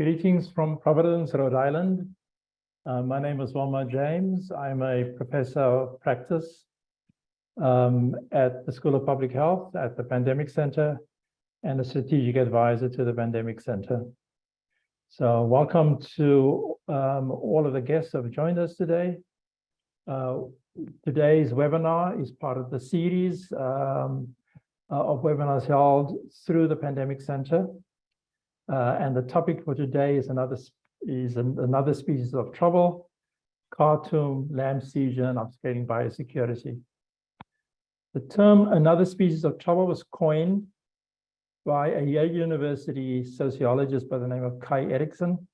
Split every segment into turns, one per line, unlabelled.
Greetings from Providence, Rhode Island. My name is Wilmot James. I'm a professor of practice at the School of Public Health at the Pandemic Center and a strategic advisor to the Pandemic Center. So welcome to all of the guests who have joined us today. Today's webinar is part of the series of webinars held through the Pandemic Center. And the topic for today is another species of trouble, Khartoum, lamb seizure, and upscaling biosecurity. The term another species of trouble was coined by a Yale University sociologist by the name of Kai Erikson.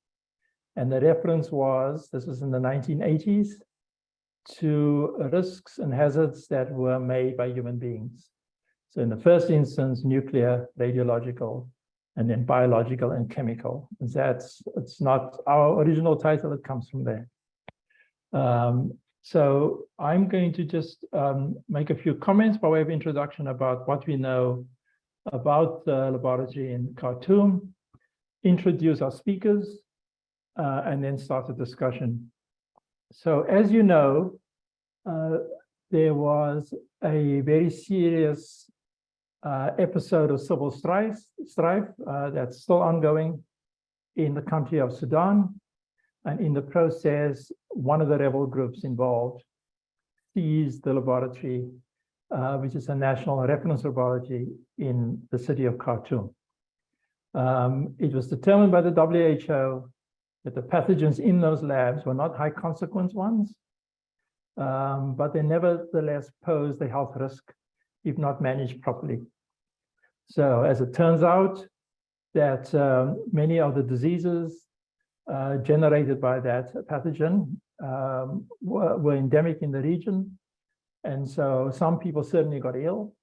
And the reference was, this was in the 1980s, to risks and hazards that were made by human beings. So in the first instance, nuclear, radiological, and then biological and chemical. It's not our original title, it comes from there. So I'm going to just make a few comments by way of introduction about what we know about the laboratory in Khartoum, introduce our speakers, and then start a discussion. So as you know, there was a very serious episode of civil strife that's still ongoing in the country of Sudan. And in the process, one of the rebel groups involved seized the laboratory, which is a national reference laboratory in the city of Khartoum. It was determined by the WHO that the pathogens in those labs were not high consequence ones, but they nevertheless posed a health risk if not managed properly. So as it turns out, that many of the diseases generated by that pathogen were endemic in the region. And so some people certainly got ill,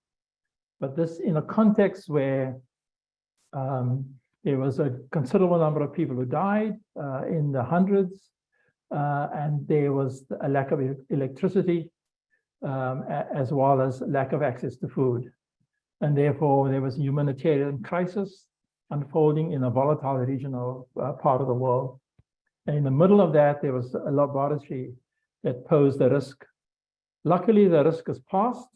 but this in a context where there was a considerable number of people who died in the hundreds, and there was a lack of electricity, as well as lack of access to food. And therefore, there was a humanitarian crisis unfolding in a volatile regional part of the world. And in the middle of that, there was a laboratory that posed a risk. Luckily, the risk has passed,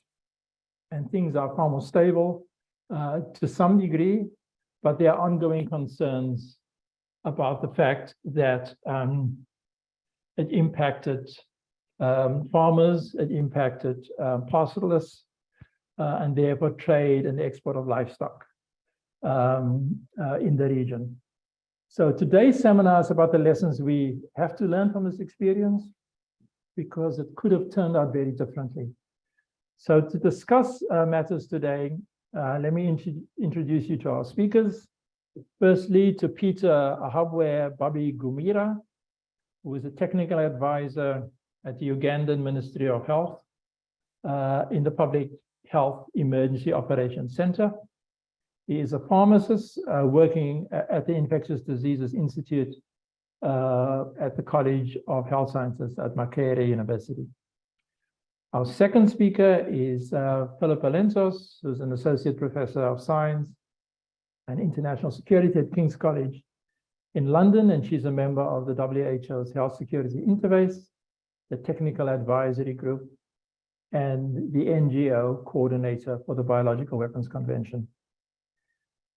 and things are far more stable to some degree, but there are ongoing concerns about the fact that it impacted farmers, it impacted pastoralists, and therefore trade and the export of livestock in the region. So today's seminar is about the lessons we have to learn from this experience, because it could have turned out very differently. So to discuss matters today, let me introduce you to our speakers. Firstly, to Peter Ahabwe Babi Gumira, who is a technical advisor at the Ugandan Ministry of Health in the Public Health Emergency Operations Center. He is a pharmacist working at the Infectious Diseases Institute at the College of Health Sciences at Makerere University. Our second speaker is Philippa Lentos, who's an associate professor of science and international security at King's College in London, and she's a member of the WHO's Health Security Interface, the Technical Advisory Group, and the NGO coordinator for the Biological Weapons Convention.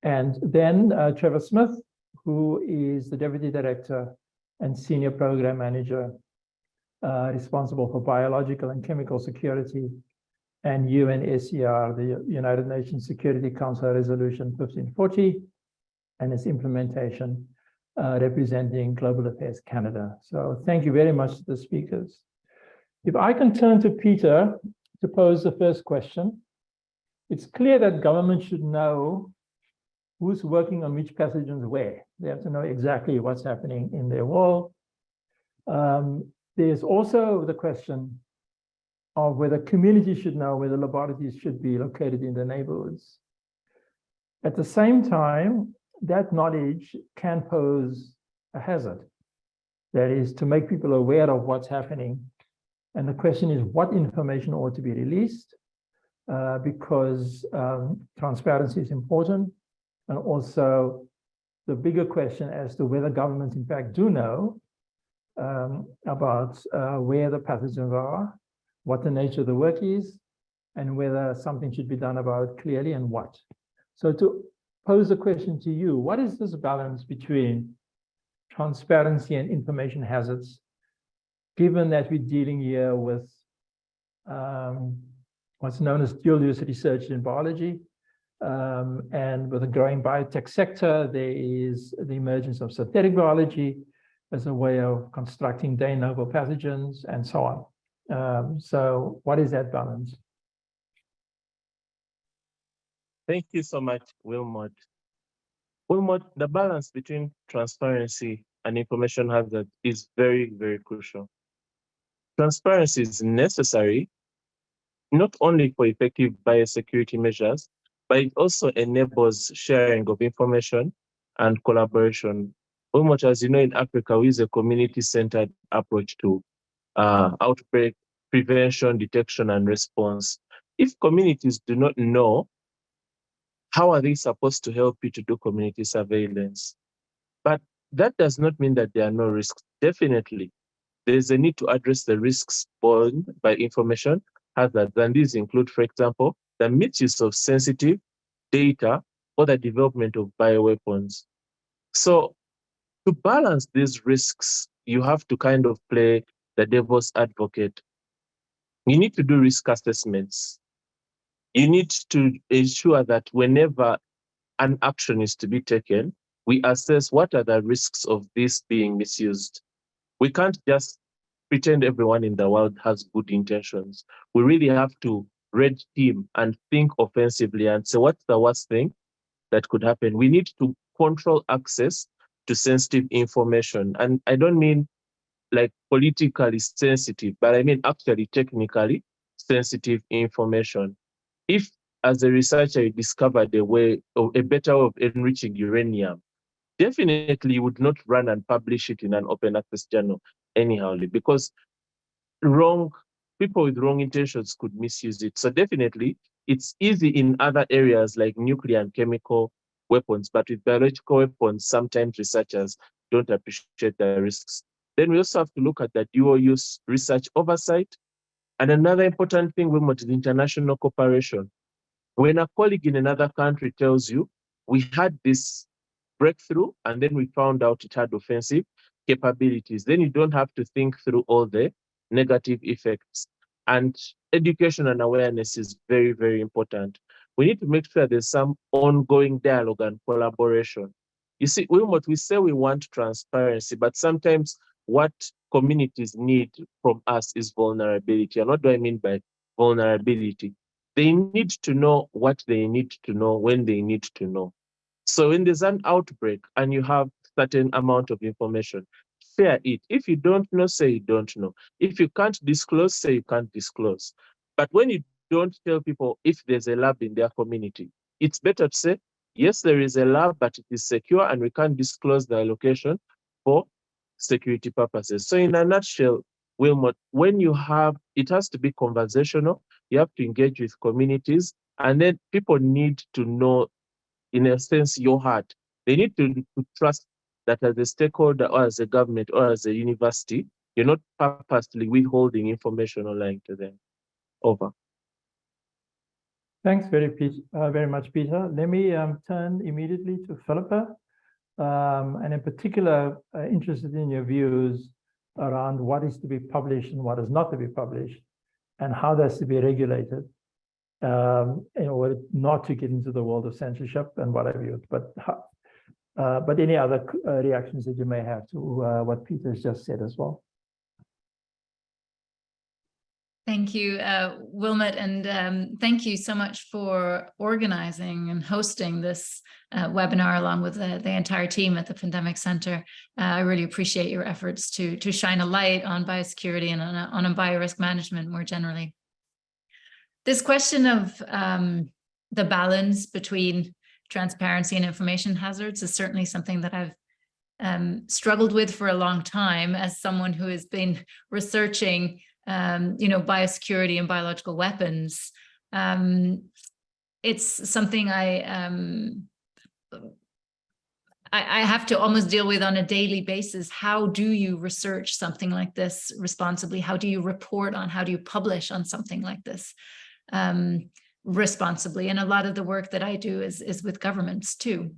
And then Trevor Smith, who is the Deputy Director and Senior Program Manager responsible for biological and chemical security and UNSCR, the United Nations Security Council Resolution 1540, and its implementation, representing Global Affairs Canada. So thank you very much to the speakers. If I can turn to Peter to pose the first question. It's clear that government should know who's working on which pathogens where. They have to know exactly what's happening in their world. There's also the question of whether communities should know whether laboratories should be located in the neighborhoods. At the same time, that knowledge can pose a hazard. That is, to make people aware of what's happening. And the question is, what information ought to be released? Because transparency is important, and also the bigger question as to whether governments in fact do know about where the pathogens are, what the nature of the work is, and whether something should be done about it clearly and what. So to pose a question to you, what is this balance between transparency and information hazards, given that we're dealing here with what's known as dual-use research in biology, and with a growing biotech sector, there is the emergence of synthetic biology as a way of constructing de novo pathogens and so on. So what is that balance?
Thank you so much, Wilmot. Wilmot, the balance between transparency and information hazard is very, very crucial. Transparency is necessary not only for effective biosecurity measures, but it also enables sharing of information and collaboration. Wilmot, as you know, in Africa, we use a community-centered approach to outbreak prevention, detection, and response. If communities do not know, how are they supposed to help you to do community surveillance? But that does not mean that there are no risks. Definitely, there's a need to address the risks borne by information hazards, and these include, for example, the misuse of sensitive data or the development of bioweapons. So to balance these risks, you have to kind of play the devil's advocate. You need to do risk assessments. You need to ensure that whenever an action is to be taken, we assess what are the risks of this being misused. We can't just pretend everyone in the world has good intentions. We really have to red team and think offensively and say, what's the worst thing that could happen? We need to control access to sensitive information. And I don't mean like politically sensitive, but I mean actually technically sensitive information. If as a researcher you discovered a way, or a better way of enriching uranium, definitely you would not run and publish it in an open access journal anyhowly, because people with wrong intentions could misuse it. So definitely it's easy in other areas like nuclear and chemical weapons, but with biological weapons, sometimes researchers don't appreciate the risks. Then we also have to look at the dual use research oversight. And another important thing, Wilmot, is international cooperation. When a colleague in another country tells you, we had this breakthrough and then we found out it had offensive capabilities, then you don't have to think through all the negative effects. And education and awareness is very, very important. We need to make sure there's some ongoing dialogue and collaboration. You see, Wilmot, we say we want transparency, but sometimes what communities need from us is vulnerability. And what do I mean by vulnerability? They need to know what they need to know when they need to know. So when there's an outbreak and you have certain amount of information, share it. If you don't know, say you don't know. If you can't disclose, say you can't disclose. But when you don't tell people if there's a lab in their community, it's better to say, yes, there is a lab, but it is secure and we can't disclose the location for security purposes. So in a nutshell, Wilmot, when you have, it has to be conversational. You have to engage with communities, and then people need to know, in a sense, your heart. They need to trust that as a stakeholder or as a government or as a university, you're not purposely withholding information or lying to them. Over.
Thanks very much, Peter. Let me turn immediately to Philippa, and in particular, interested in your views around what is to be published and what is not to be published, and how that's to be regulated, in order not to get into the world of censorship and what have you. But any other reactions that you may have to what Peter's just said as well.
Thank you, Wilmot, and thank you so much for organizing and hosting this webinar along with the entire team at the Pandemic Center. I really appreciate your efforts to shine a light on biosecurity and on biorisk management more generally. This question of the balance between transparency and information hazards is certainly something that I've struggled with for a long time as someone who has been researching biosecurity and biological weapons. It's something I have to almost deal with on a daily basis. How do you research something like this responsibly? How do you report on, how do you publish on something like this responsibly? And a lot of the work that I do is with governments too.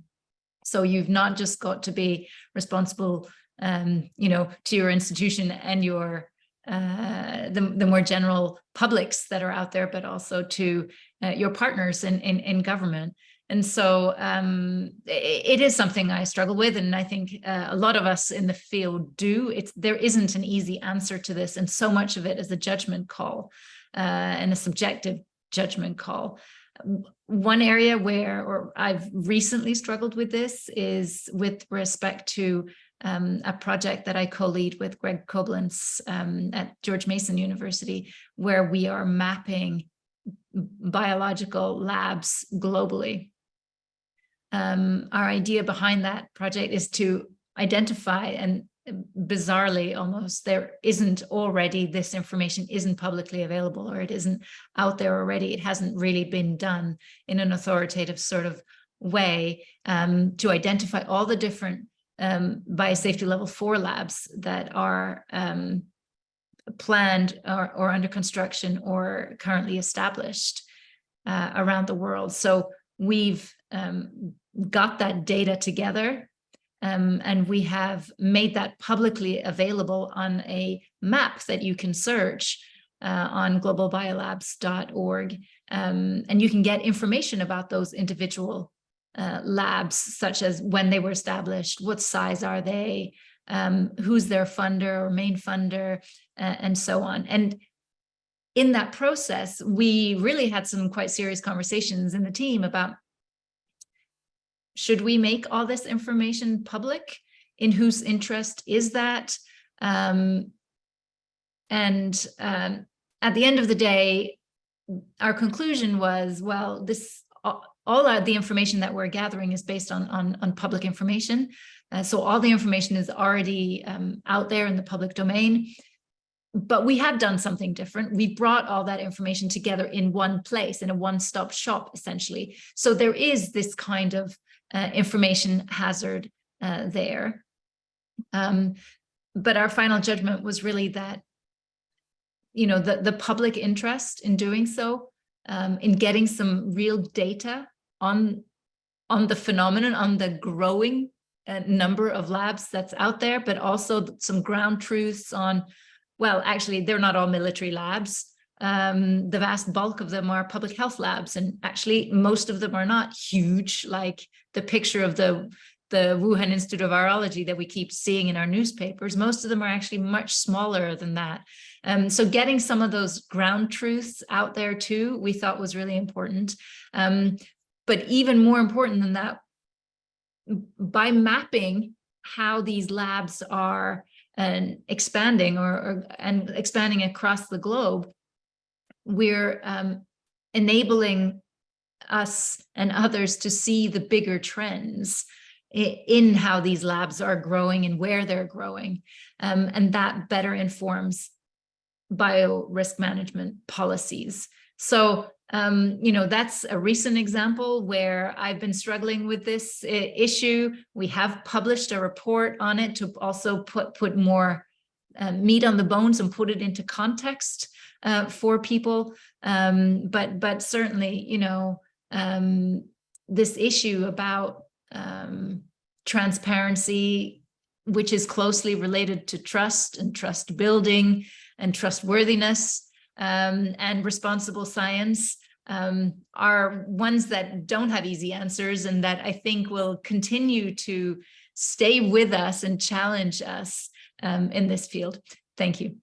So you've not just got to be responsible, you know, to your institution and your the more general publics that are out there, but also to your partners in government. And so it is something I struggle with, and I think a lot of us in the field do. There isn't an easy answer to this, and so much of it is a judgment call and a subjective judgment call. One area where I've recently struggled with this is with respect to a project that I co-lead with Greg Koblenz at George Mason University, where we are mapping biological labs globally. Our idea behind that project is to identify, and bizarrely almost, there isn't already, this information isn't publicly available, or it isn't out there already. It hasn't really been done in an authoritative sort of way to identify all the different biosafety level 4 labs that are planned or under construction or currently established around the world. So we've got that data together, and we have made that publicly available on a map that you can search on globalbiolabs.org, and you can get information about those individual labs, such as when they were established, what size are they, who's their funder or main funder, and so on. And in that process, we really had some quite serious conversations in the team about, should we make all this information public? In whose interest is that? And at the end of the day, our conclusion was, well, all of the information that we're gathering is based on public information. So all the information is already out there in the public domain. But we have done something different. We brought all that information together in one place, in a one-stop shop, essentially. So there is this kind of information hazard there. But our final judgment was really that, you know, the public interest in doing so, in getting some real data on the phenomenon, on the growing number of labs that's out there, but also some ground truths on, well, actually, they're not all military labs. The vast bulk of them are public health labs, and actually most of them are not huge, like the picture of the Wuhan Institute of Virology that we keep seeing in our newspapers. Most of them are actually much smaller than that. So getting some of those ground truths out there too, we thought was really important. But even more important than that, by mapping how these labs are expanding and expanding across the globe, we're enabling us and others to see the bigger trends in how these labs are growing and where they're growing. And that better informs bio risk management policies. So, you know, that's a recent example where I've been struggling with this issue. We have published a report on it to also put more meat on the bones and put it into context for people. But certainly, you know, this issue about transparency, which is closely related to trust and trust building and trustworthiness and responsible science, are ones that don't have easy answers, and that I think will continue to stay with us and challenge us in this field. Thank you.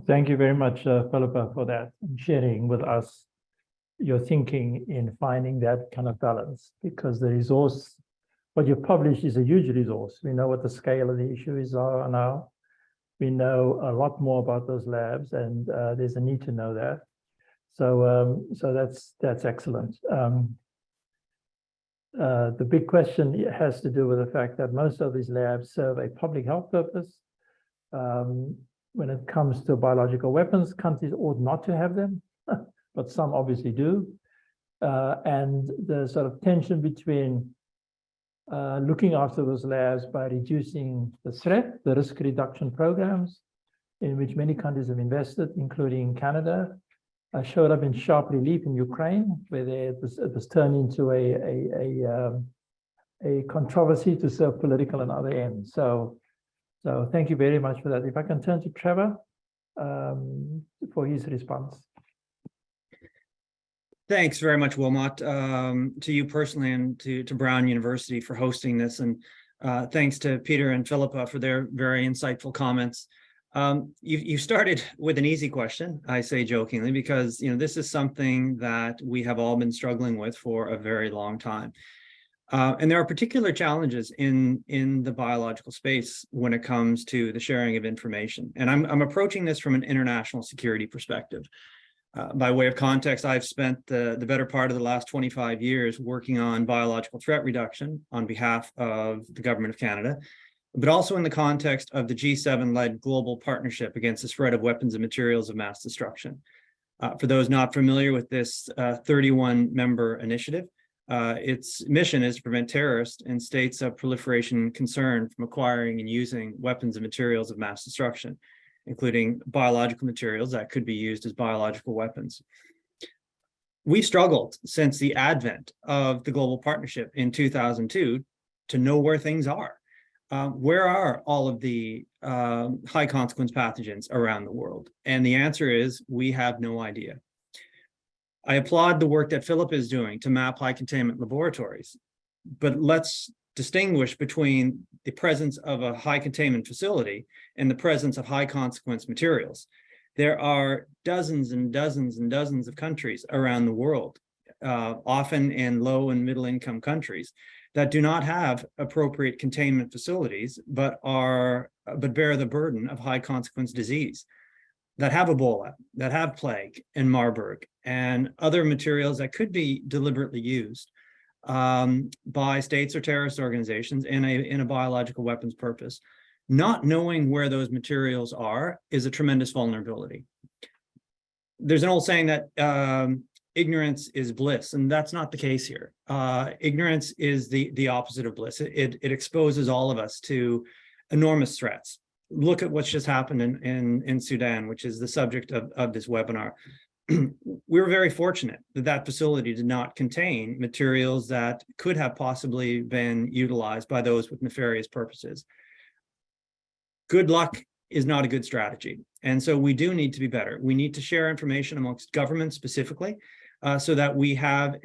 Thank you very much, Philippa, for that and sharing with us your thinking in finding that kind of balance, because the resource, what you publish is a huge resource. We know what the scale of the issues are now. We know a lot more about those labs, and there's a need to know that. So, so that's excellent. The big question has to do with the fact that most of these labs serve a public health purpose. When it comes to biological weapons, countries ought not to have them, but some obviously do. And the sort of tension between looking after those labs by reducing the threat, the risk reduction programs in which many countries have invested, including Canada, showed up in sharp relief in Ukraine, where it was turned into a controversy to serve political and other ends. So thank you very much for that. If I can turn to Trevor for his response.
Thanks very much, Wilmot, to you personally and to Brown University for hosting this. And thanks to Peter and Philippa for their very insightful comments. You started with an easy question, I say jokingly, because this is something that we have all been struggling with for a very long time. And there are particular challenges in the biological space when it comes to the sharing of information. And I'm approaching this from an international security perspective. By way of context, I've spent the better part of the last 25 years working on biological threat reduction on behalf of the Government of Canada, but also in the context of the G7-led global partnership against the spread of weapons and materials of mass destruction. For those not familiar with this 31-member initiative, its mission is to prevent terrorists and states of proliferation concern from acquiring and using weapons and materials of mass destruction, including biological materials that could be used as biological weapons. We've struggled since the advent of the global partnership in 2002 to know where things are. Where are all of the high consequence pathogens around the world? And the answer is we have no idea. I applaud the work that Philip is doing to map high containment laboratories, but let's distinguish between the presence of a high containment facility and the presence of high consequence materials. There are dozens and dozens and dozens of countries around the world, often in low and middle income countries, that do not have appropriate containment facilities, but bear the burden of high consequence disease, that have Ebola, that have plague and Marburg, and other materials that could be deliberately used by states or terrorist organizations in a biological weapons purpose. Not knowing where those materials are is a tremendous vulnerability. There's an old saying that ignorance is bliss, and that's not the case here. Ignorance is the opposite of bliss. It exposes all of us to enormous threats. Look at what's just happened in Sudan, which is the subject of this webinar. We were very fortunate that that facility did not contain materials that could have possibly been utilized by those with nefarious purposes. Good luck is not a good strategy. And so we do need to be better. We need to share information amongst governments specifically, so that we have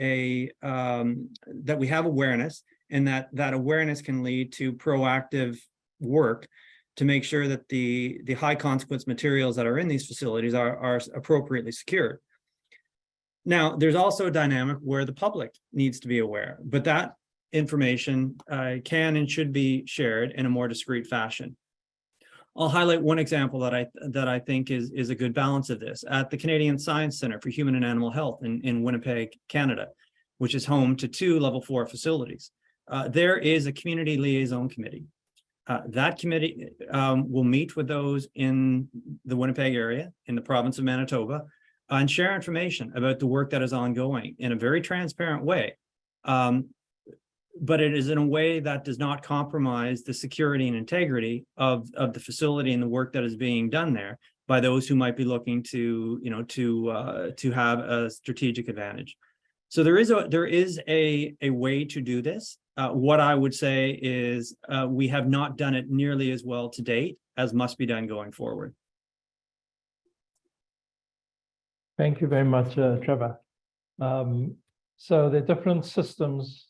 awareness, and that awareness can lead to proactive work to make sure that the high consequence materials that are in these facilities are appropriately secured. Now, there's also a dynamic where the public needs to be aware, but that information can and should be shared in a more discreet fashion. I'll highlight one example that I think is a good balance of this. At the Canadian Science Centre for Human and Animal Health in Winnipeg, Canada, which is home to 2 level 4 facilities, there is a community liaison committee. That committee will meet with those in the Winnipeg area, in the province of Manitoba, and share information about the work that is ongoing in a very transparent way. But it is in a way that does not compromise the security and integrity of the facility and the work that is being done there by those who might be looking to have a strategic advantage. So there is a way to do this. What I would say is we have not done it nearly as well to date as must be done going forward.
Thank you very much, Trevor. So the different systems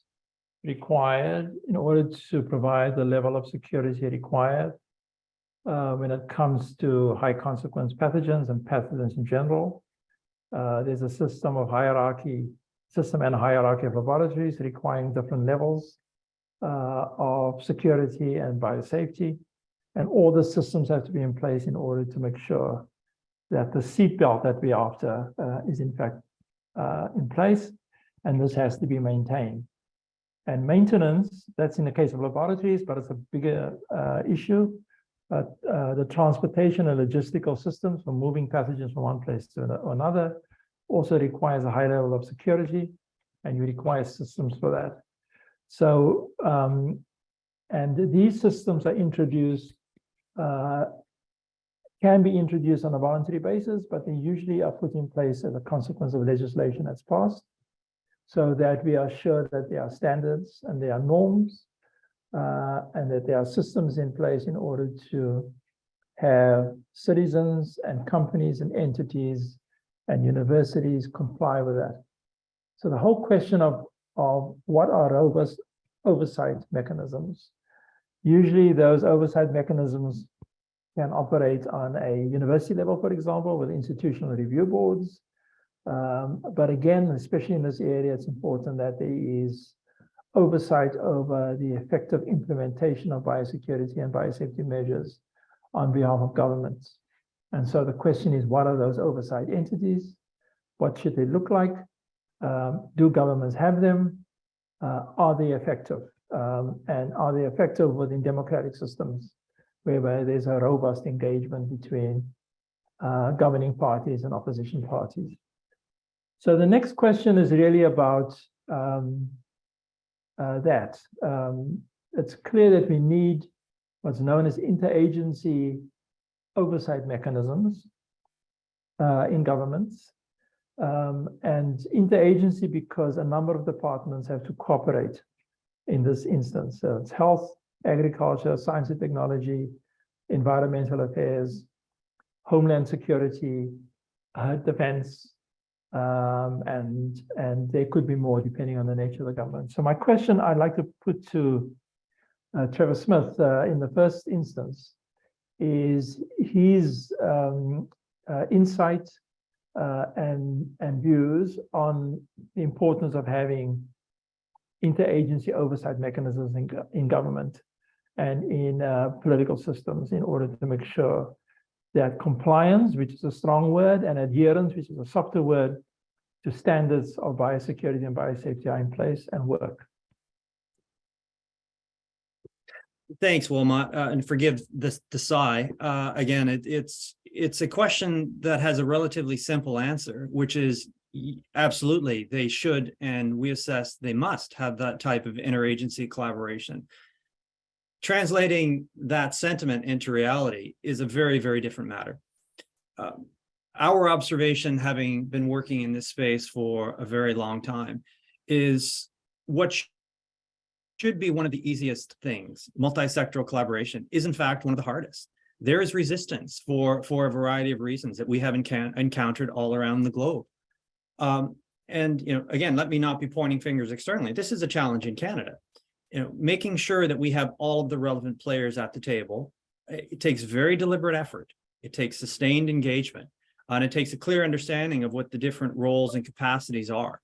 required in order to provide the level of security required when it comes to high consequence pathogens and pathogens in general. There's a system and hierarchy of laboratories requiring different levels of security and biosafety. And all the systems have to be in place in order to make sure that the seatbelt that we're after is in fact in place, and this has to be maintained. And maintenance, that's in the case of laboratories, but it's a bigger issue. But the transportation and logistical systems for moving pathogens from one place to another also requires a high level of security, and you require systems for that. So, and these systems are introduced, can be introduced on a voluntary basis, but they usually are put in place as a consequence of legislation that's passed, so that we are sure that there are standards and there are norms, and that there are systems in place in order to have citizens and companies and entities and universities comply with that. So the whole question of what are robust oversight mechanisms, usually those oversight mechanisms can operate on a university level, for example, with institutional review boards. But again, especially in this area, it's important that there is oversight over the effective implementation of biosecurity and biosafety measures on behalf of governments. And so the question is, what are those oversight entities? What should they look like? Do governments have them? Are they effective? And are they effective within democratic systems, whereby there's a robust engagement between governing parties and opposition parties? So the next question is really about that. It's clear that we need what's known as interagency oversight mechanisms in governments. And interagency because a number of departments have to cooperate in this instance. So it's health, agriculture, science and technology, environmental affairs, homeland security, defense, and there could be more depending on the nature of the government. So my question I'd like to put to Trevor Smith in the first instance is his insight and views on the importance of having interagency oversight mechanisms in government and in political systems in order to make sure that compliance, which is a strong word, and adherence, which is a softer word, to standards of biosecurity and biosafety are in place and work.
Thanks, Wilmot, and forgive the sigh. Again, it's a question that has a relatively simple answer, which is absolutely they should, and we assess they must have that type of interagency collaboration. Translating that sentiment into reality is a very, very different matter. Our observation, having been working in this space for a very long time, is what should be one of the easiest things. Multi-sectoral collaboration is in fact one of the hardest. There is resistance for a variety of reasons that we have encountered all around the globe. And again, let me not be pointing fingers externally. This is a challenge in Canada. Making sure that we have all of the relevant players at the table, it takes very deliberate effort. It takes sustained engagement, and it takes a clear understanding of what the different roles and capacities are.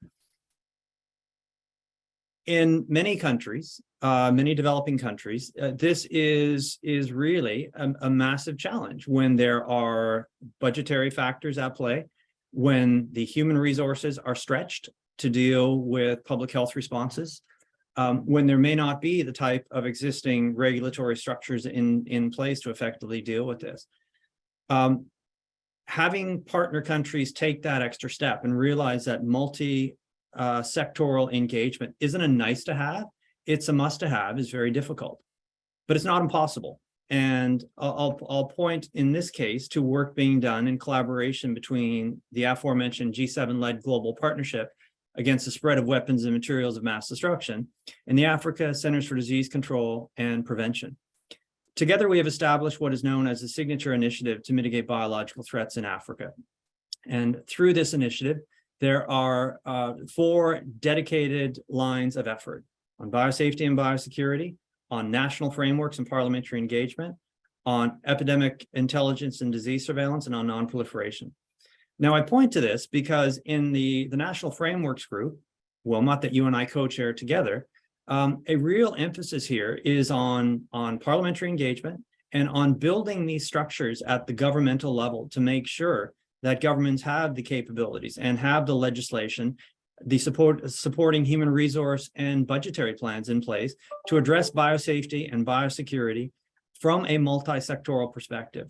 In many countries, many developing countries, this is really a massive challenge when there are budgetary factors at play, when the human resources are stretched to deal with public health responses, when there may not be the type of existing regulatory structures in place to effectively deal with this. Having partner countries take that extra step and realize that sectoral engagement isn't a nice to have, it's a must to have, is very difficult, but it's not impossible. And I'll point in this case to work being done in collaboration between the aforementioned G7-led global partnership against the spread of weapons and materials of mass destruction and the Africa Centers for Disease Control and Prevention. Together, we have established what is known as the Signature Initiative to mitigate biological threats in Africa. And through this initiative, there are 4 dedicated lines of effort on biosafety and biosecurity, on national frameworks and parliamentary engagement, on epidemic intelligence and disease surveillance, and on non-proliferation. Now, I point to this because in the National Frameworks Group, Wilmot, that you and I co-chair together, a real emphasis here is on parliamentary engagement and on building these structures at the governmental level to make sure that governments have the capabilities and have the legislation, the supporting human resource and budgetary plans in place to address biosafety and biosecurity from a multi-sectoral perspective.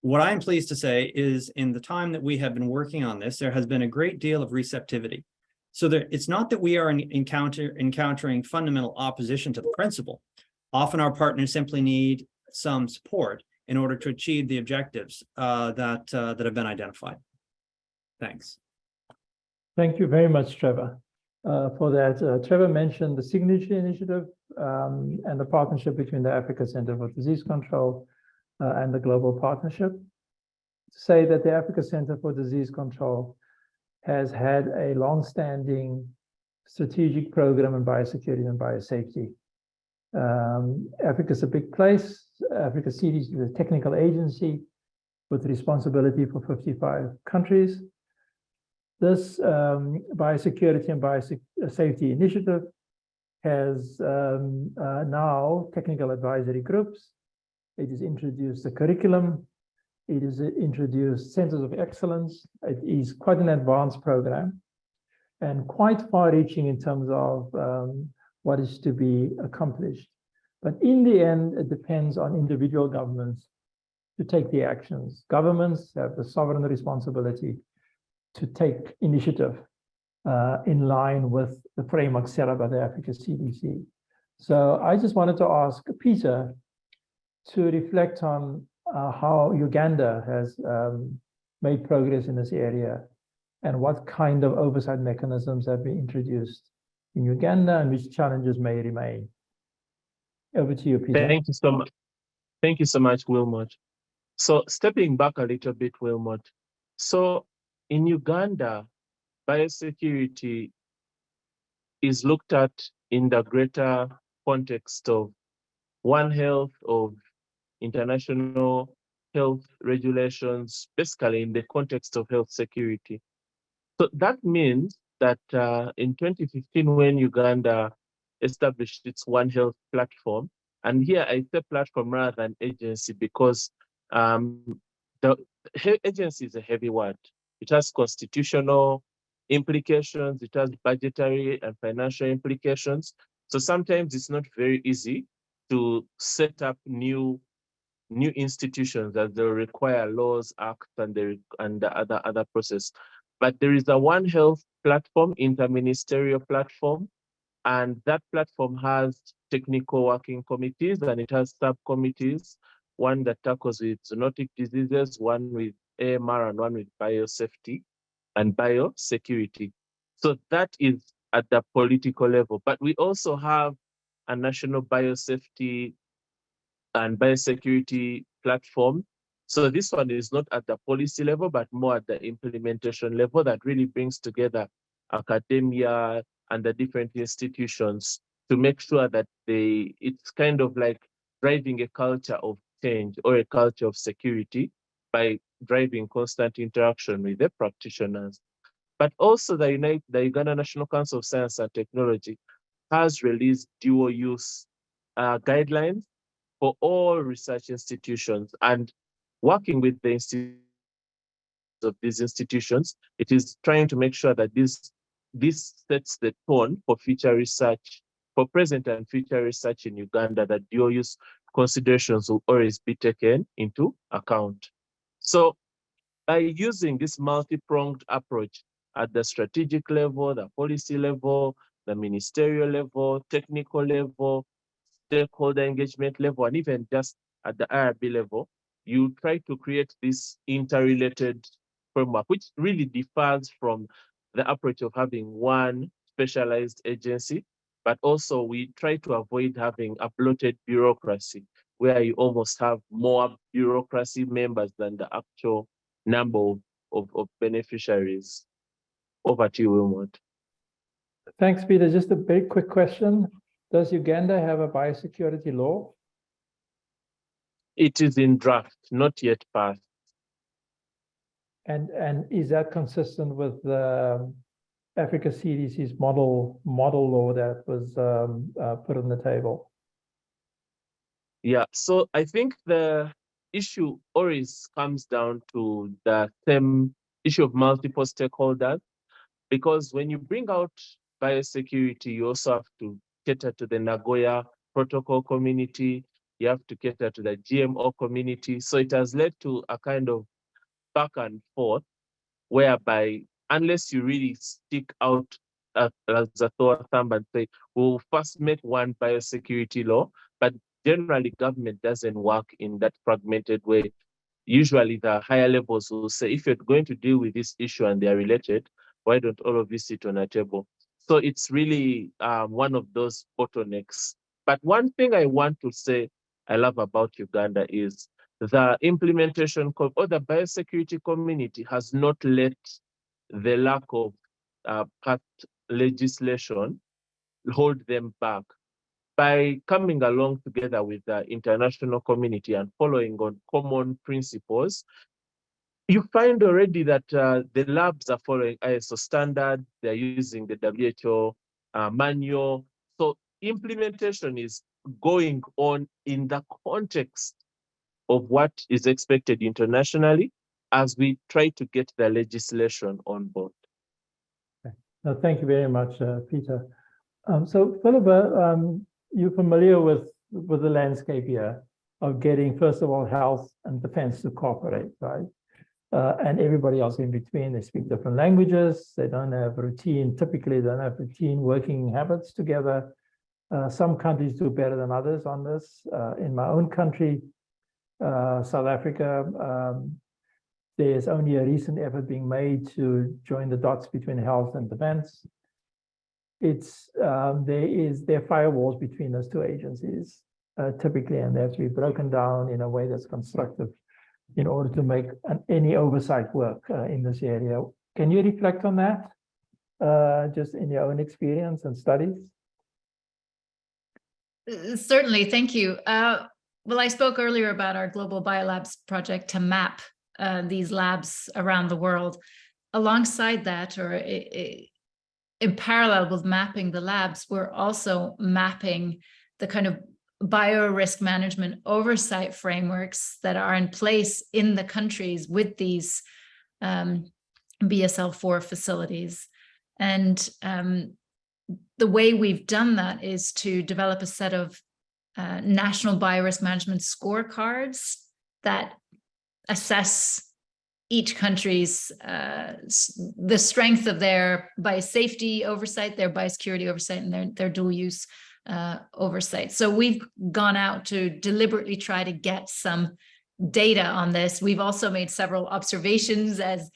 What I'm pleased to say is in the time that we have been working on this, there has been a great deal of receptivity. So it's not that we are encountering fundamental opposition to the principle. Often our partners simply need some support in order to achieve the objectives that have been identified. Thanks.
Thank you very much, Trevor, for that. Trevor mentioned the Signature Initiative and the partnership between the Africa Center for Disease Control and the Global Partnership. To say that the Africa Center for Disease Control has had a long-standing strategic program in biosecurity and biosafety. Africa's a big place. Africa CDC is a technical agency with responsibility for 55 countries. This biosecurity and biosafety initiative has now technical advisory groups. It has introduced a curriculum. It has introduced centers of excellence. It is quite an advanced program and quite far-reaching in terms of what is to be accomplished. But in the end, it depends on individual governments to take the actions. Governments have the sovereign responsibility to take initiative in line with the framework set up by the Africa CDC. So I just wanted to ask Peter to reflect on how Uganda has made progress in this area and what kind of oversight mechanisms have been introduced in Uganda and which challenges may remain. Over to you, Peter.
Thank you so much. Thank you so much, Wilmot. So stepping back a little bit, Wilmot. So in Uganda, biosecurity is looked at in the greater context of One Health, of international health regulations, basically in the context of health security. So that means that in 2015, when Uganda established its One Health platform, and here I say platform rather than agency because the agency is a heavy word. It has constitutional implications, it has budgetary and financial implications. So sometimes it's not very easy to set up new institutions that they require laws, acts, and the other process. But there is a One Health platform, interministerial platform, and that platform has technical working committees and it has subcommittees, one that tackles with zoonotic diseases, one with AMR, and one with biosafety and biosecurity. So that is at the political level. But we also have a national biosafety and biosecurity platform. So this one is not at the policy level, but more at the implementation level that really brings together academia and the different institutions to make sure that it's kind of like driving a culture of change or a culture of security by driving constant interaction with the practitioners. But also the Uganda National Council of Science and Technology has released dual use guidelines for all research institutions, and working with the institutions of these institutions, it is trying to make sure that this sets the tone for future research, for present and future research in Uganda, that dual use considerations will always be taken into account. So by using this multi-pronged approach at the strategic level, the policy level, the ministerial level, technical level, stakeholder engagement level, and even just at the IRB level, you try to create this interrelated framework, which really differs from the approach of having one specialized agency, but also we try to avoid having a bloated bureaucracy where you almost have more bureaucracy members than the actual number of beneficiaries. Over to you, Wilmot.
Thanks, Peter. Just a very quick question. Does Uganda have a biosecurity law?
It is in draft, not yet passed.
And is that consistent with the Africa CDC's model law that was put on the table?
Yeah, so I think the issue always comes down to the same issue of multiple stakeholders, because when you bring out biosecurity, you also have to cater to the Nagoya Protocol community, you have to cater to the GMO community. So it has led to a kind of back and forth, whereby unless you really stick out as a thumb and say, we'll first make one biosecurity law, but generally government doesn't work in that fragmented way. Usually the higher levels will say, if you're going to deal with this issue and they are related, why don't all of you sit on a table? So it's really one of those bottlenecks. But one thing I want to say I love about Uganda is the implementation or the biosecurity community has not let the lack of past legislation hold them back. By coming along together with the international community and following on common principles, you find already that the labs are following ISO standard, they're using the WHO manual. So implementation is going on in the context of what is expected internationally as we try to get the legislation on board.
Okay. No, thank you very much, Peter. So Philippa, you're familiar with the landscape here of getting, first of all, health and defense to cooperate, right? And everybody else in between. They speak different languages. They don't have typically don't have routine working habits together. Some countries do better than others on this. In my own country, South Africa, there's only a recent effort being made to join the dots between health and defense. There are firewalls between those two agencies, typically, and they have to be broken down in a way that's constructive in order to make any oversight work in this area. Can you reflect on that, just in your own experience and studies?
Certainly, thank you. Well, I spoke earlier about our Global Biolabs project to map these labs around the world. Alongside that, or in parallel with mapping the labs, we're also mapping the kind of bio-risk management oversight frameworks that are in place in the countries with these BSL-4 facilities. And the way we've done that is to develop a set of national bio-risk management scorecards that assess each country's the strength of their biosafety oversight, their biosecurity oversight, and their dual use oversight. So we've gone out to deliberately try to get some data on this. We've also made several observations, as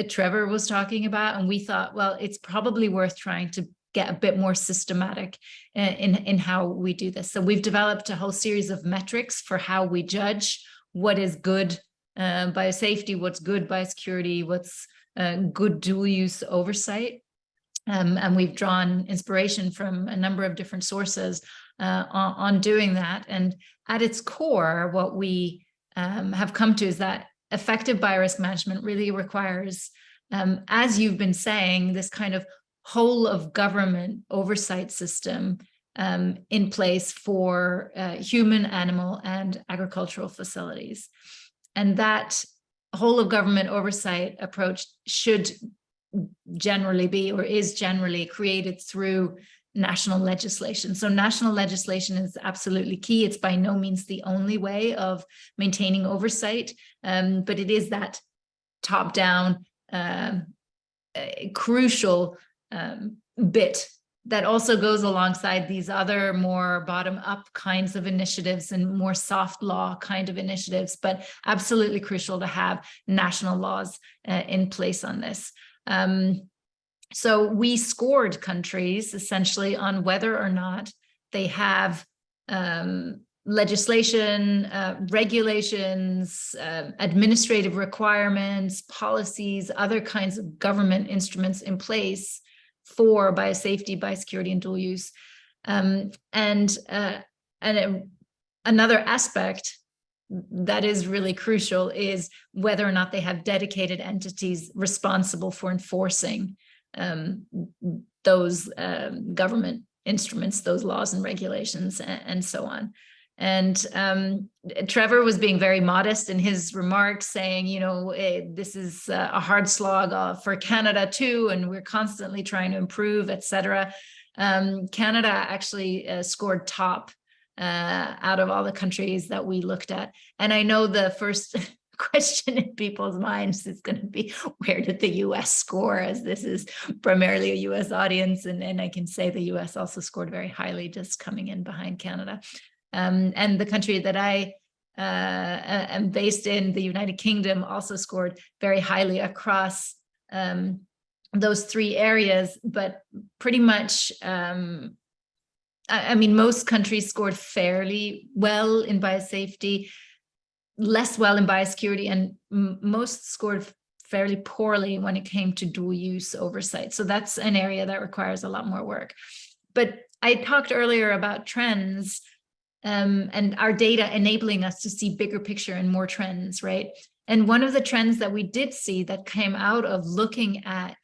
Trevor was talking about, and we thought, well, it's probably worth trying to get a bit more systematic in how we do this. So we've developed a whole series of metrics for how we judge what is good biosafety, what's good biosecurity, what's good dual use oversight. And we've drawn inspiration from a number of different sources on doing that. And at its core, what we have come to is that effective biorisk management really requires, as you've been saying, this kind of whole of government oversight system in place for human, animal, and agricultural facilities. And that whole of government oversight approach should generally be, or is generally, created through national legislation. So national legislation is absolutely key. It's by no means the only way of maintaining oversight, but it is that top-down crucial bit that also goes alongside these other more bottom-up kinds of initiatives and more soft law kind of initiatives, but absolutely crucial to have national laws in place on this. So we scored countries essentially on whether or not they have legislation, regulations, administrative requirements, policies, other kinds of government instruments in place for biosafety, biosecurity, and dual use. And another aspect that is really crucial is whether or not they have dedicated entities responsible for enforcing those government instruments, those laws and regulations, and so on. And Trevor was being very modest in his remarks, saying, you know, this is a hard slog for Canada too, and we're constantly trying to improve, et cetera. Canada actually scored top out of all the countries that we looked at. And I know the first question in people's minds is going to be, where did the US score, as this is primarily a US audience, and I can say the US also scored very highly, just coming in behind Canada. And the country that I am based in, the United Kingdom, also scored very highly across those three areas, but pretty much, I mean, most countries scored fairly well in biosafety, less well in biosecurity, and most scored fairly poorly when it came to dual use oversight. So that's an area that requires a lot more work. But I talked earlier about trends and our data enabling us to see bigger picture and more trends, right? And one of the trends that we did see that came out of looking at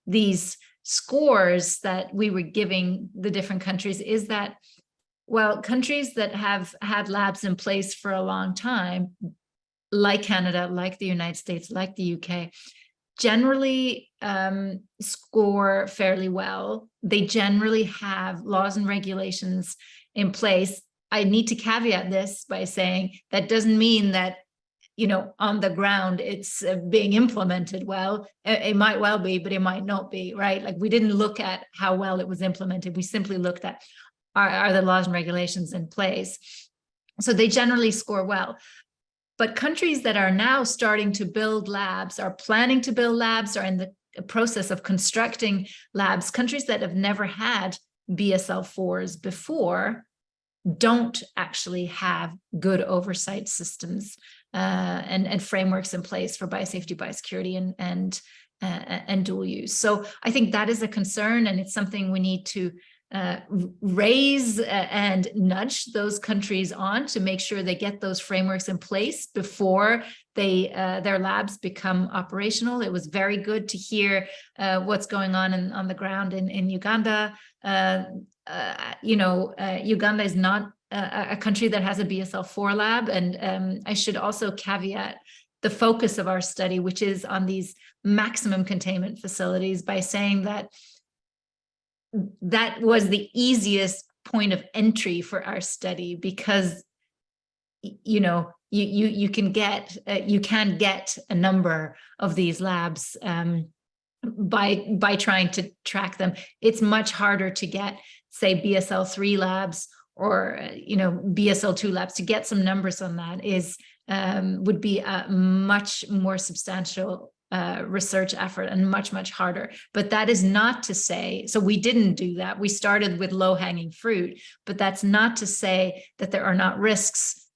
these scores that we were giving the different countries is that, well, countries that have had labs in place for a long time, like Canada, like the United States, like the UK, generally score fairly well. They generally have laws and regulations in place. I need to caveat this by saying that doesn't mean that, you know, on the ground it's being implemented well. It might well be, but it might not be, right? Like, we didn't look at how well it was implemented. We simply looked at, are the laws and regulations in place? So they generally score well. But countries that are now starting to build labs, are planning to build labs, are in the process of constructing labs, countries that have never had BSL-4s before don't actually have good oversight systems and frameworks in place for biosafety, biosecurity, and dual use. So I think that is a concern, and it's something we need to raise and nudge those countries on to make sure they get those frameworks in place before they their labs become operational. It was very good to hear what's going on the ground in Uganda. You know, Uganda is not a country that has a BSL-4 lab, and I should also caveat the focus of our study, which is on these maximum containment facilities, by saying that that was the easiest point of entry for our study, because, you know, you can get a number of these labs by trying to track them. It's much harder to get, say, BSL-3 labs or, you know, BSL-2 labs. To get some numbers on that is would be a much more substantial research effort and much harder. But that is not to say, so we didn't do that. We started with low-hanging fruit, but that's not to say that there are not risks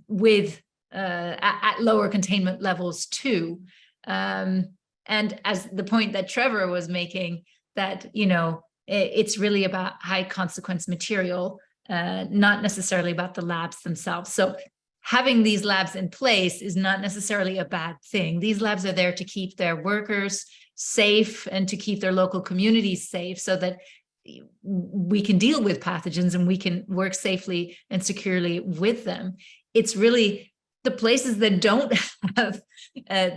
with at lower containment levels too. And as the point that Trevor was making, that, you know, it's really about high consequence material, not necessarily about the labs themselves. So having these labs in place is not necessarily a bad thing. These labs are there to keep their workers safe and to keep their local communities safe, so that we can deal with pathogens and we can work safely and securely with them. It's really the places that don't have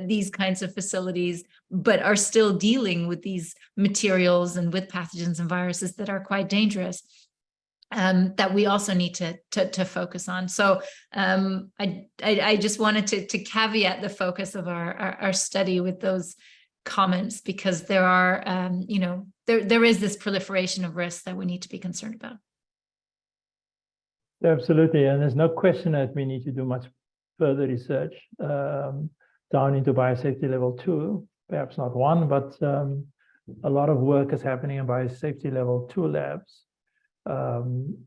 these kinds of facilities, but are still dealing with these materials and with pathogens and viruses that are quite dangerous, that we also need to focus on. So I just wanted to caveat the focus of our study with those comments, because there are, you know, there is this proliferation of risks that we need to be concerned about.
Absolutely, and there's no question that we need to do much further research down into biosafety level 2, perhaps not 1, but a lot of work is happening in biosafety level 2 labs.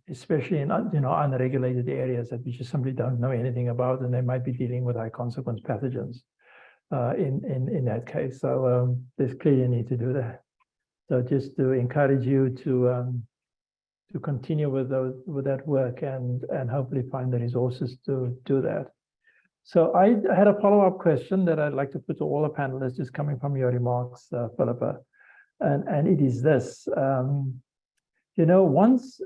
Especially in, you know, unregulated areas that we just simply don't know anything about, and they might be dealing with high consequence pathogens in that case. So there's clearly a need to do that. So just to encourage you to continue with that work and hopefully find the resources to do that. So I had a follow-up question that I'd like to put to all the panelists, just coming from your remarks, Philippa, and it is this. You know, once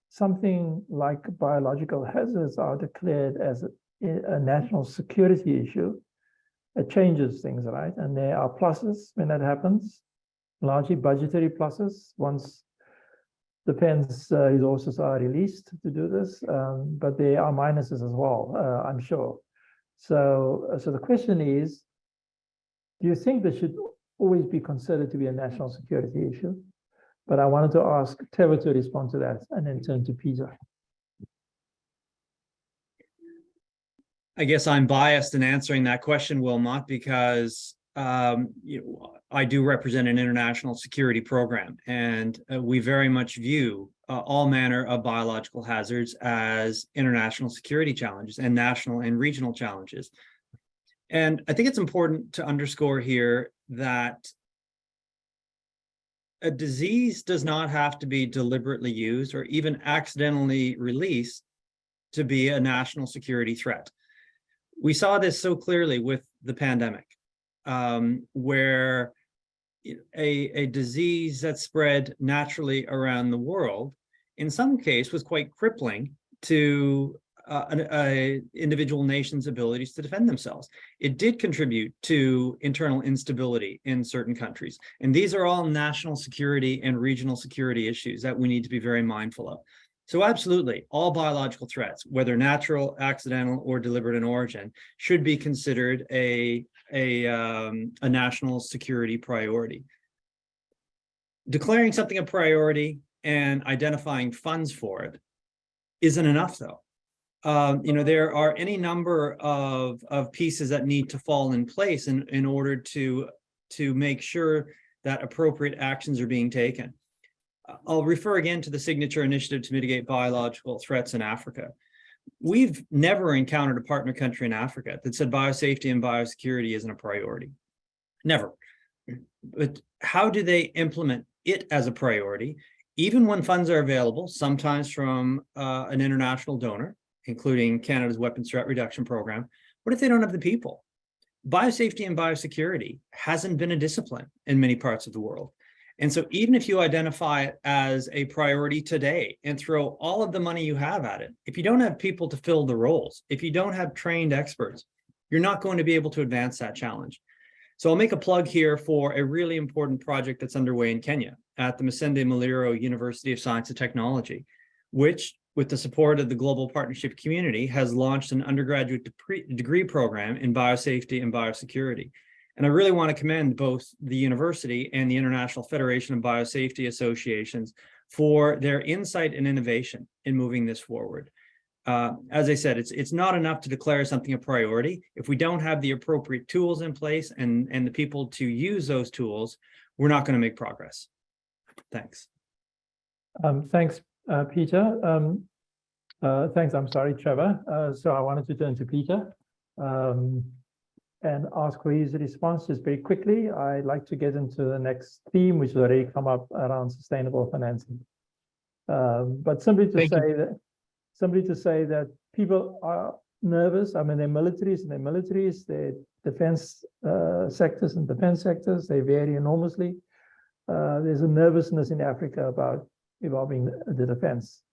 something like biological hazards are declared as a national security issue, it changes things, right? And there are pluses when that happens, largely budgetary pluses, once defense resources are released to do this, but there are minuses as well, I'm sure. So the question is, do you think this should always be considered to be a national security issue? But I wanted to ask Trevor to respond to that and then turn to Peter.
I guess I'm biased in answering that question, Wilmot, because I do represent an international security program, and we very much view all manner of biological hazards as international security challenges and national and regional challenges. And I think it's important to underscore here that a disease does not have to be deliberately used or even accidentally released to be a national security threat. We saw this so clearly with the pandemic, where a disease that spread naturally around the world, in some case, was quite crippling to individual nations' abilities to defend themselves. It did contribute to internal instability in certain countries. And these are all national security and regional security issues that we need to be very mindful of. So absolutely, all biological threats, whether natural, accidental, or deliberate in origin, should be considered a national security priority. Declaring something a priority and identifying funds for it isn't enough, though. There are any number of pieces that need to fall in place in order to make sure that appropriate actions are being taken. I'll refer again to the Signature Initiative to Mitigate Biological Threats in Africa. We've never encountered a partner country in Africa that said biosafety and biosecurity isn't a priority. Never. But how do they implement it as a priority, even when funds are available, sometimes from an international donor, including Canada's Weapons Threat Reduction Program? What if they don't have the people? Biosafety and biosecurity hasn't been a discipline in many parts of the world. And so even if you identify it as a priority today and throw all of the money you have at it, if you don't have people to fill the roles, if you don't have trained experts, you're not going to be able to advance that challenge. So I'll make a plug here for a really important project that's underway in Kenya at the Masinde Muliro University of Science and Technology, which, with the support of the global partnership community, has launched an undergraduate degree program in biosafety and biosecurity. And I really want to commend both the university and the International Federation of Biosafety Associations for their insight and innovation in moving this forward. As I said, it's not enough to declare something a priority. If we don't have the appropriate tools in place and the people to use those tools, we're not going to make progress. Thanks.
Thanks, Peter. Thanks, I'm sorry, Trevor. So I wanted to turn to Peter and ask for his responses very quickly. I'd like to get into the next theme, which has already come up around sustainable financing. But simply to say that people are nervous. I mean, they're militaries and they're militaries, they're defense sectors and defense sectors, they vary enormously. There's a nervousness in Africa about involving the defense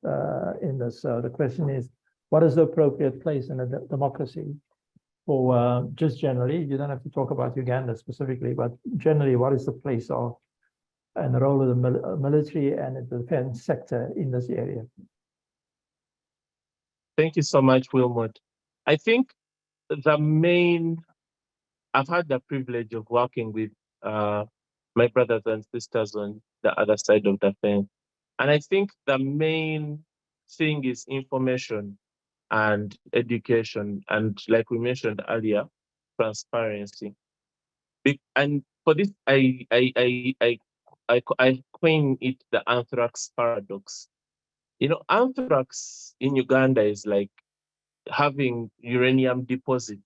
in this. So the question is, what is the appropriate place in a democracy for just generally, you don't have to talk about Uganda specifically, but generally, what is the place of and the role of the military and the defense sector in this area?
Thank you so much, Wilmot. I think I've had the privilege of working with my brothers and sisters on the other side of the fence. And I think the main thing is information and education. And like we mentioned earlier, transparency. And for this, I coin it the anthrax paradox. You know, anthrax in Uganda is like having uranium deposit.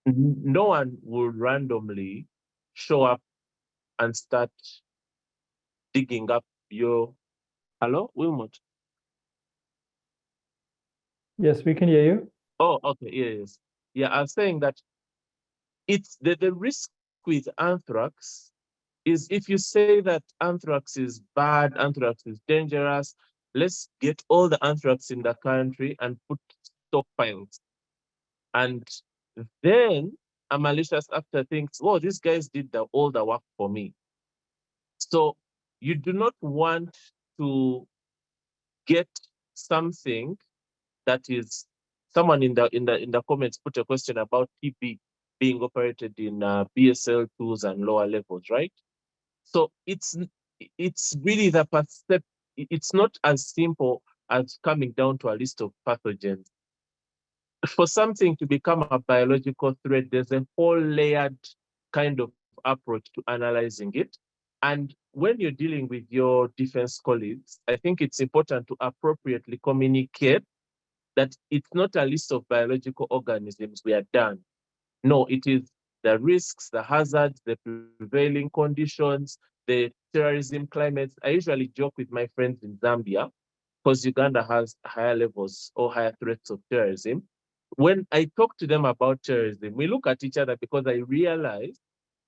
No one will randomly show up and start digging up your... Hello, Wilmot?
Yes, we can hear you.
Oh, okay, yes. Yeah, I was saying that it's the risk with anthrax is if you say that anthrax is bad, anthrax is dangerous, let's get all the anthrax in the country and put stockpiles. And then a malicious actor thinks, oh, these guys did all the work for me. So you do not want to get something that is someone in the comments put a question about TB being operated in BSL 2s and lower levels, right? So it's really the percept. It's not as simple as coming down to a list of pathogens. For something to become a biological threat, there's a whole layered kind of approach to analyzing it. And when you're dealing with your defense colleagues, I think it's important to appropriately communicate that it's not a list of biological organisms we are done. No, it is the risks, the hazards, the prevailing conditions, the terrorism climates. I usually joke with my friends in Zambia because Uganda has higher levels or higher threats of terrorism. When I talk to them about terrorism, we look at each other because I realize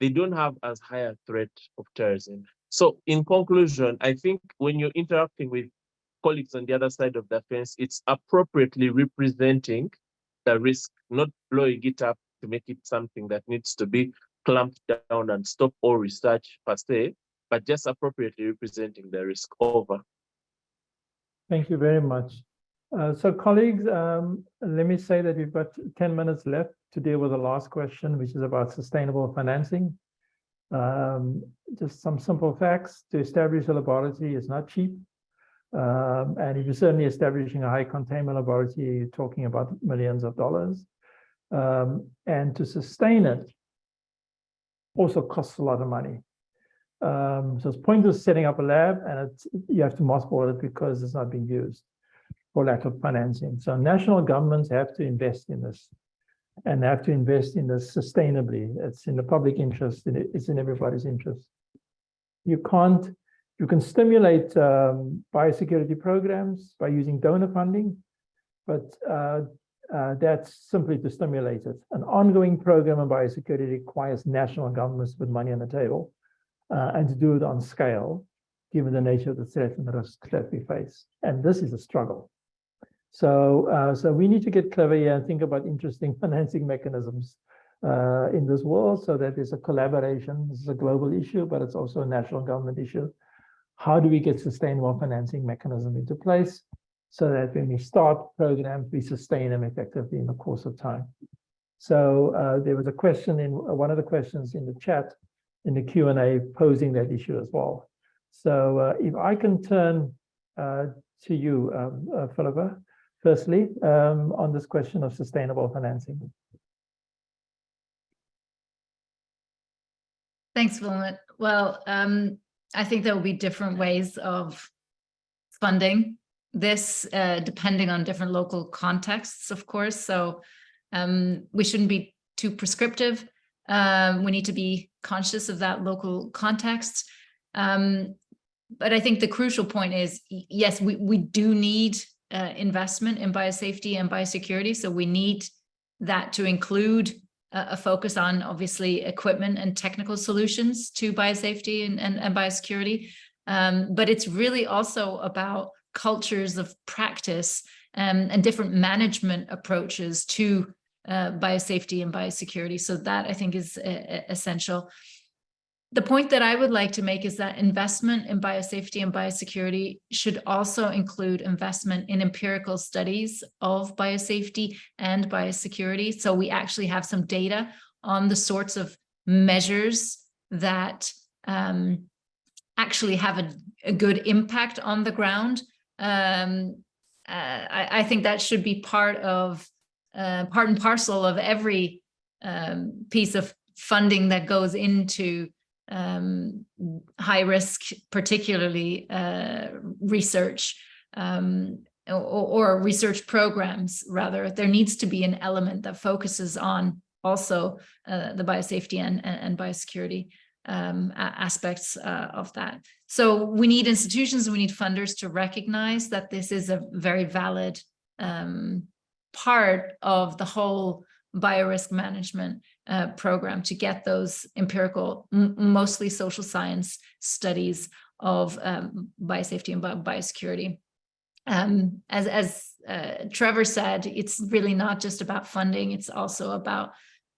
they don't have as high a threat of terrorism. So in conclusion, I think when you're interacting with colleagues on the other side of the fence, it's appropriately representing the risk, not blowing it up to make it something that needs to be clamped down and stop all research per se, but just appropriately representing the risk. Over.
Thank you very much. So colleagues, let me say that we've got 10 minutes left to deal with the last question, which is about sustainable financing. Just some simple facts. To establish a laboratory is not cheap. And if you're certainly establishing a high containment laboratory, you're talking about millions of dollars. And to sustain it also costs a lot of money. So it's pointless setting up a lab, and you have to mothball it because it's not being used for lack of financing. So national governments have to invest in this, and they have to invest in this sustainably. It's in the public interest, and it's in everybody's interest. You can stimulate biosecurity programs by using donor funding, but that's simply to stimulate it. An ongoing program in biosecurity requires national governments to put money on the table and to do it on scale, given the nature of the threat and the risks that we face. And this is a struggle. So we need to get clever here and think about interesting financing mechanisms in this world so that there's a collaboration. This is a global issue, but it's also a national government issue. How do we get sustainable financing mechanism into place so that when we start programs, we sustain them effectively in the course of time? So there was a question in one of the questions in the chat, in the Q&A, posing that issue as well. So if I can turn to you, Philippa, firstly, on this question of sustainable financing.
Thanks, Wilmot. Well, I think there will be different ways of funding this, depending on different local contexts, of course. So we shouldn't be too prescriptive. We need to be conscious of that local context. But I think the crucial point is, yes, we do need investment in biosafety and biosecurity. So we need that to include a focus on, obviously, equipment and technical solutions to biosafety and biosecurity. But it's really also about cultures of practice and different management approaches to biosafety and biosecurity. So that, I think, is essential. The point that I would like to make is that investment in biosafety and biosecurity should also include investment in empirical studies of biosafety and biosecurity. So we actually have some data on the sorts of measures that actually have a good impact on the ground. I think that should be part and parcel of every piece of funding that goes into high risk, particularly research or research programs, rather. There needs to be an element that focuses on also the biosafety and biosecurity aspects of that. So we need institutions, we need funders to recognize that this is a very valid part of the whole biorisk management program, to get those empirical, mostly social science studies of biosafety and biosecurity. As Trevor said, it's really not just about funding, it's also about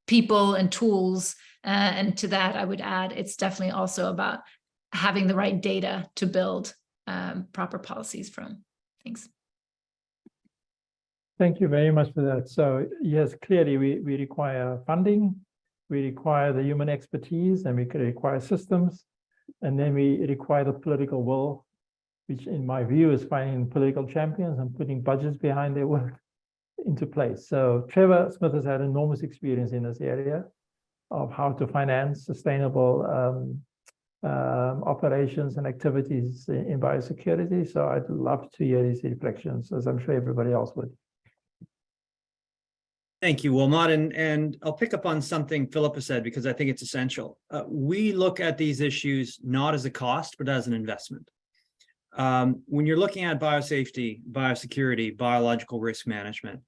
people and tools. And to that, I would add, it's definitely also about having the right data to build proper policies from. Thanks.
Thank you very much for that. So yes, clearly we require funding, we require the human expertise, and we could require systems, and then we require the political will, which in my view is finding political champions and putting budgets behind their work into place. So Trevor Smith has had enormous experience in this area of how to finance sustainable operations and activities in biosecurity. So I'd love to hear his reflections, as I'm sure everybody else would.
Thank you, Wilmot. And I'll pick up on something Philippa said, because I think it's essential. We look at these issues not as a cost, but as an investment. When you're looking at biosafety, biosecurity, biological risk management,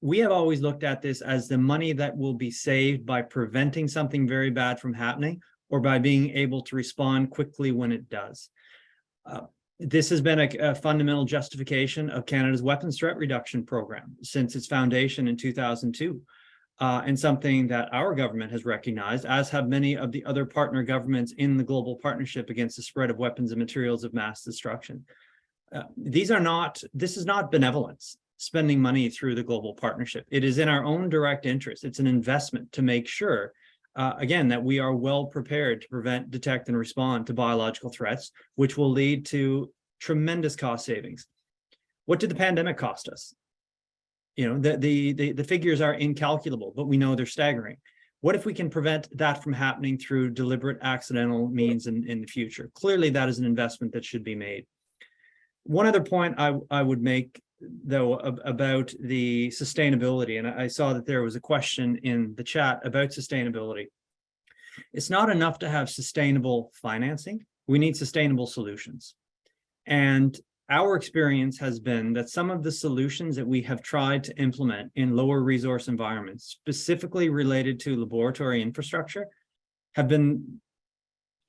we have always looked at this as the money that will be saved by preventing something very bad from happening, or by being able to respond quickly when it does. This has been a fundamental justification of Canada's weapons threat reduction program since its foundation in 2002, and something that our government has recognized, as have many of the other partner governments in the global partnership against the spread of weapons and materials of mass destruction. This is not benevolence, spending money through the global partnership. It is in our own direct interest. It's an investment to make sure again, that we are well prepared to prevent, detect, and respond to biological threats, which will lead to tremendous cost savings. What did the pandemic cost us? You know, the figures are incalculable, but we know they're staggering. What if we can prevent that from happening through deliberate accidental means in the future? Clearly, that is an investment that should be made. One other point I would make, though, about the sustainability, and I saw that there was a question in the chat about sustainability. It's not enough to have sustainable financing. We need sustainable solutions. And our experience has been that some of the solutions that we have tried to implement in lower resource environments, specifically related to laboratory infrastructure, have been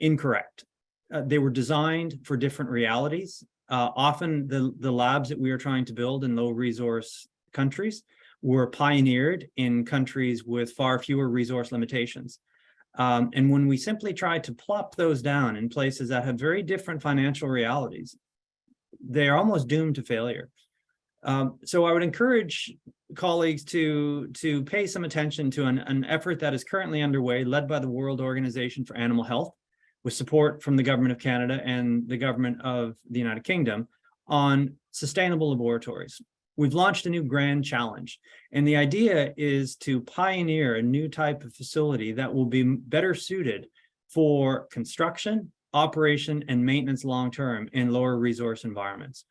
incorrect. They were designed for different realities. Often the labs that we are trying to build in low resource countries were pioneered in countries with far fewer resource limitations. And when we simply try to plop those down in places that have very different financial realities, they are almost doomed to failure. So I would encourage colleagues to pay some attention to an effort that is currently underway, led by the World Organization for Animal Health, with support from the Government of Canada and the Government of the United Kingdom, on sustainable laboratories. We've launched a new grand challenge, and the idea is to pioneer a new type of facility that will be better suited for construction, operation, and maintenance long-term in lower resource environments.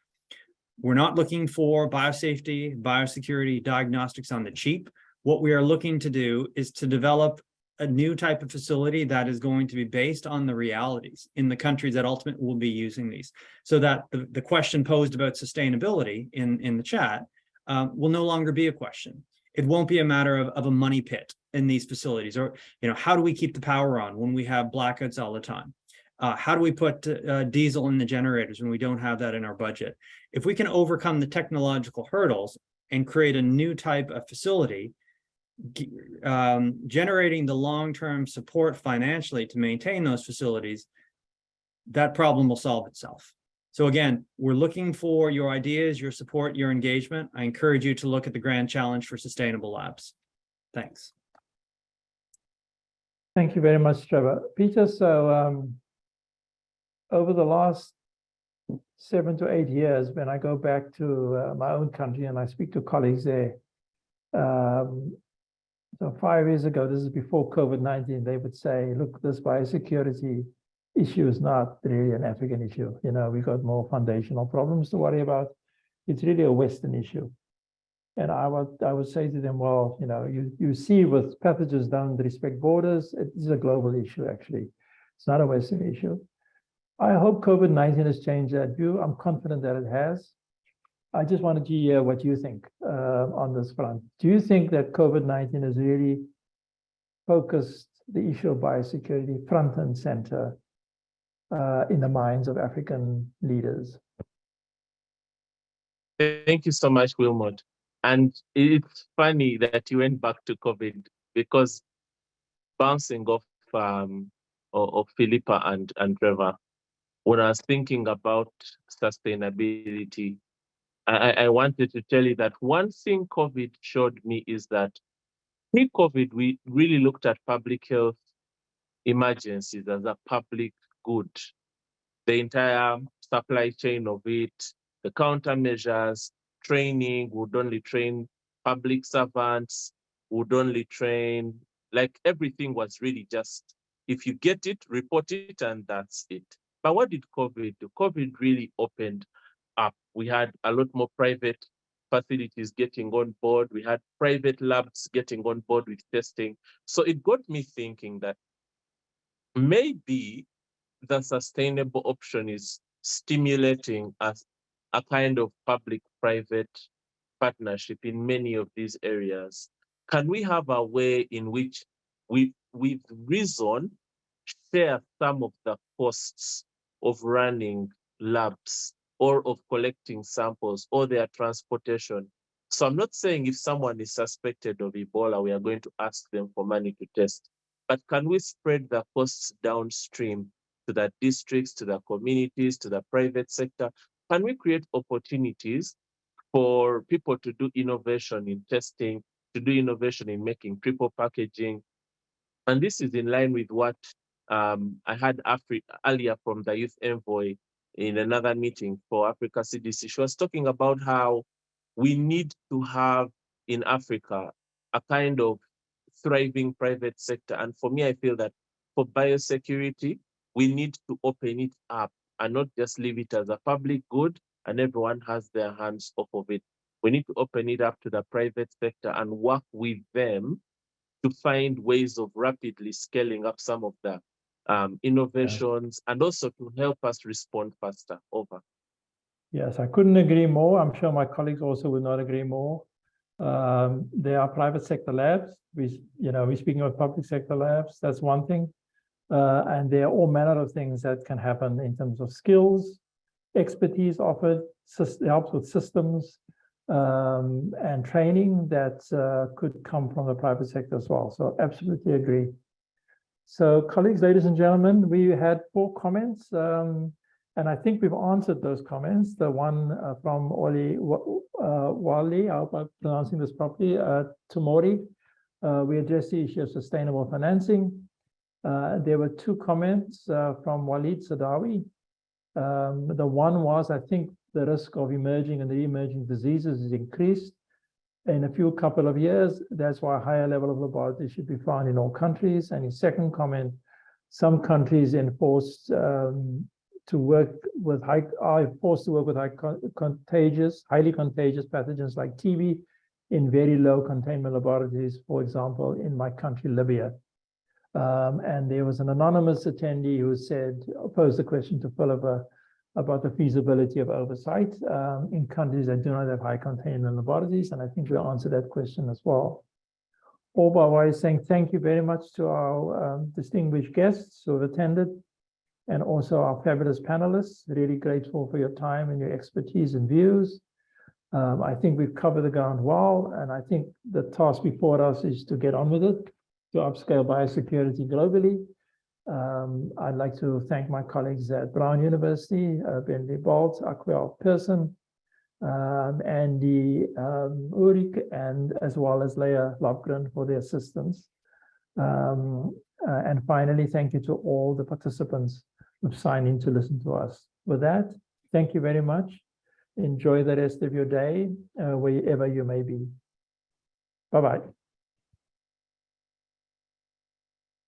We're not looking for biosafety, biosecurity, diagnostics on the cheap. What we are looking to do is to develop a new type of facility that is going to be based on the realities in the countries that ultimately will be using these, so that the question posed about sustainability in the chat will no longer be a question. It won't be a matter of a money pit in these facilities, or, you know, how do we keep the power on when we have blackouts all the time? How do we put diesel in the generators when we don't have that in our budget? If we can overcome the technological hurdles and create a new type of facility, generating the long-term support financially to maintain those facilities, that problem will solve itself. So again, we're looking for your ideas, your support, your engagement. I encourage you to look at the Grand Challenge for Sustainable Labs. Thanks.
Thank you very much, Trevor. Peter, so over the last 7 to 8 years, when I go back to my own country and I speak to colleagues there, so 5 years ago, this is before COVID-19, they would say, look, this biosecurity issue is not really an African issue. You know, we got more foundational problems to worry about. It's really a Western issue. And I would say to them, well, you know, you see with pathogens don't respect borders, it is a global issue, actually. It's not a Western issue. I hope COVID-19 has changed that view. I'm confident that it has. I just wanted to hear what you think on this front. Do you think that COVID-19 has really focused the issue of biosecurity front and center in the minds of African leaders?
Thank you so much, Wilmot. And it's funny that you went back to COVID, because bouncing off of Philippa and Trevor, when I was thinking about sustainability, I wanted to tell you that one thing COVID showed me is that pre-COVID, we really looked at public health emergencies as a public good. The entire supply chain of it, the countermeasures, training, would only train public servants, would only train, like everything was really just, if you get it, report it, and that's it. But what did COVID do? COVID really opened up. We had a lot more private facilities getting on board. We had private labs getting on board with testing. So it got me thinking that maybe the sustainable option is stimulating a kind of public-private partnership in many of these areas. Can we have a way in which we, with reason, share some of the costs of running labs or of collecting samples or their transportation? So I'm not saying if someone is suspected of Ebola, we are going to ask them for money to test, but can we spread the costs downstream to the districts, to the communities, to the private sector? Can we create opportunities for people to do innovation in testing, to do innovation in making triple packaging? And this is in line with what I had earlier from the youth envoy in another meeting for Africa CDC. She was talking about how we need to have in Africa a kind of thriving private sector. And for me, I feel that for biosecurity, we need to open it up and not just leave it as a public good and everyone has their hands off of it. We need to open it up to the private sector and work with them to find ways of rapidly scaling up some of the innovations and also to help us respond faster. Over.
Yes, I couldn't agree more. I'm sure my colleagues also would not agree more. There are private sector labs. We're speaking of public sector labs. That's one thing. And there are all manner of things that can happen in terms of skills, expertise offered, helps with systems, and training that could come from the private sector as well. So absolutely agree. So colleagues, ladies and gentlemen, we had 4 comments, and I think we've answered those comments. The one from Wali, I hope I'm pronouncing this properly, Tomori, we addressed the issue of sustainable financing. There were 2 comments from Walid Sadawi. The one was, I think, the risk of emerging and re-emerging diseases is increased in a couple of years. That's why a higher level of laboratory should be found in all countries. And his second comment, some countries are forced to work with highly contagious pathogens like TB in very low containment laboratories, for example, in my country, Libya. And there was an anonymous attendee who posed a question to Philippa about the feasibility of oversight in countries that do not have high containment laboratories. And I think we answered that question as well. All by way of saying thank you very much to our distinguished guests who have attended, and also our fabulous panelists. Really grateful for your time and your expertise and views. I think we've covered the ground well, and I think the task before us is to get on with it, to upscale biosecurity globally. I'd like to thank my colleagues at Brown University, Bentley Bolt, Akwel Pearson, Andy Ulrich, and as well as Leah Lofgren for their assistance. And finally, thank you to all the participants who've signed in to listen to us. With that, thank you very much. Enjoy the rest of your day, wherever you may be. Bye-bye.